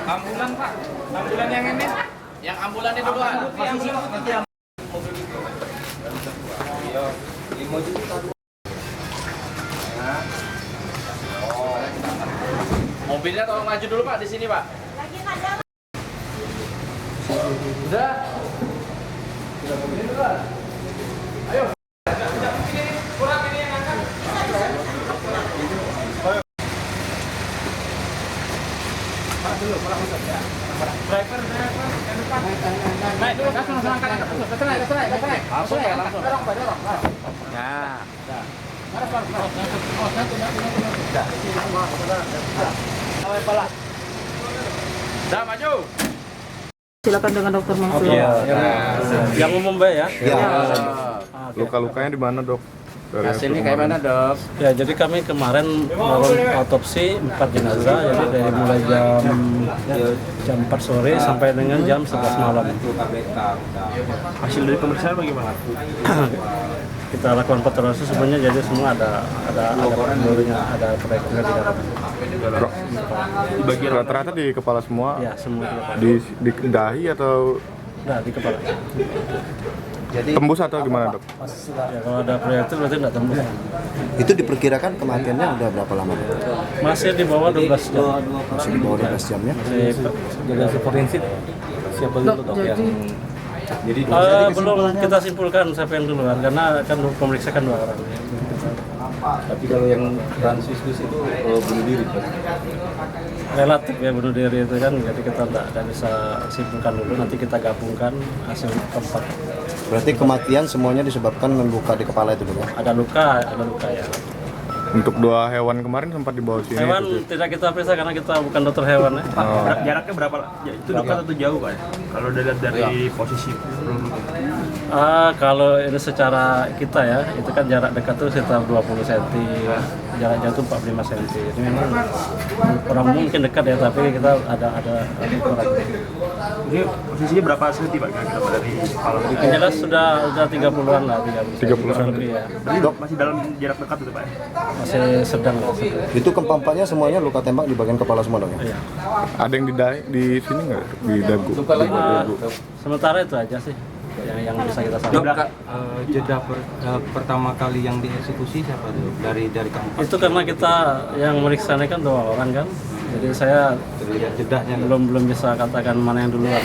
Ambulan Pak, ambulan yang ini. Yang ambulan itu duluan. Mobilnya tolong maju dulu Pak di sini Pak. Sudah. Sudah mobilnya duluan. Ayo. Kurang ini yang angkat. Pak dulu, kurang masuk ya. Driver yang depan. Naik dulu, langsung angkat. Naik. Langsung ya, langsung. Dorong. Ya. Dah maju. Silakan dengan dokter Mansur. Iya. Yang umum Mbak ya? Ya. Luka-lukanya di mana, Dok? Dari Hasilnya kayak mana Dok? Ya, jadi kami kemarin melakukan otopsi 4 jenazah, jadi dari mulai jam 4 sore sampai dengan jam 11 malam. Hasil dari pemeriksaan bagaimana? Kita lakukan fotorasis sebenarnya, jadi semua ada prosedurnya, ada proyeknya di dalam. bagian rata-rata di kepala semua. Ya, semua di kepala. Di dahi atau Nah, di kepala. tembus atau gimana, Dok? Ya, kalau ada proyektil berarti tidak tembus. Itu diperkirakan kematiannya udah berapa lama? Masih di bawah 12 jam. Masih di bawah 12 jamnya? Jadi forensik siapa dulu Dok yang belum kita simpulkan siapa yang duluan karena kan pemeriksakan 2 orang. Tapi kalau yang transfusi itu bunuh diri, Pak. Relatif ya bunuh diri itu kan, jadi kita tidak bisa simpulkan dulu, nanti kita gabungkan hasil keempat. Berarti kematian semuanya disebabkan luka di kepala itu, Dok? Ada luka ya. Untuk 2 hewan kemarin sempat dibawa sini. Hewan tidak kita periksa karena kita bukan dokter hewan ya. Jaraknya berapa? Ya, itu dekat atau jauh, Pak? Kalau dilihat dari posisi Kalau ini secara kita ya, itu kan jarak dekat tuh sekitar 20 cm, jarak jauh itu 45 cm. Ini memang orang mungkin dekat ya, tapi kita ada kurang. ini posisinya berapa senti, Pak? Kira-kira dari kepala? Yang jelas sudah 30-an lah, 30-an lebih ya. Dok, masih dalam jarak dekat itu, Pak? Masih sedang lah. Itu keempatnya semuanya luka tembak di bagian kepala semua, Dok? Iya. Ada yang di dahi di sini nggak? Di dagu. Di dagu. Sementara itu aja sih yang bisa kita Dok, sampaikan. jeda pertama kali yang dieksekusi siapa tuh? Dari keempat? Itu karena kita yang meriksa ini kan 2 orang kan, jadi saya Terlihat jedahnya. belum bisa katakan mana yang duluan.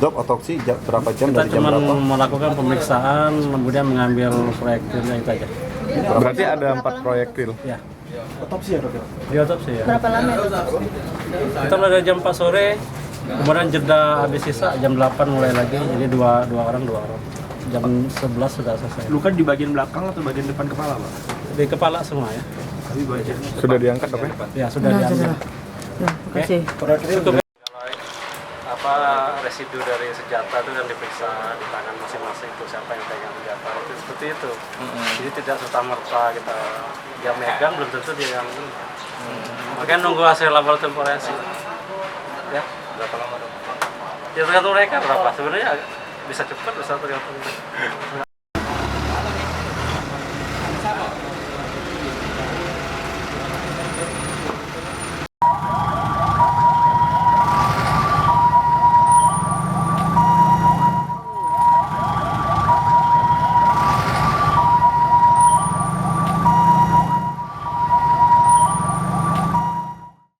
Dok, otopsi berapa jam Kita dari jam cuma berapa? melakukan pemeriksaan, kemudian mengambil proyektilnya itu aja. Berarti ada 4 proyektil. Ya. Otopsi ya, Dok? Di otopsi ya. Berapa lama? Kita mulai dari jam 4 sore, kemudian jeda habis sisa jam 8 mulai lagi, jadi dua orang. Jam 11 sudah selesai. Luka di bagian belakang atau bagian depan kepala, Pak? Di kepala semua ya. Tapi bagian Sudah diangkat, Dok ya? Ya sudah diambil. Nah, makasih. Cukup ya. Kalau residu dari senjata itu kan diperiksa di tangan masing-masing, itu siapa yang pegang senjata itu seperti itu. Jadi tidak serta-merta kita dia megang belum tentu dia yang makanya nunggu hasil laboratorium forensik. Ya, berapa lama Dok? Ya tergantung mereka berapa. Sebenarnya bisa cepat bisa tergantung.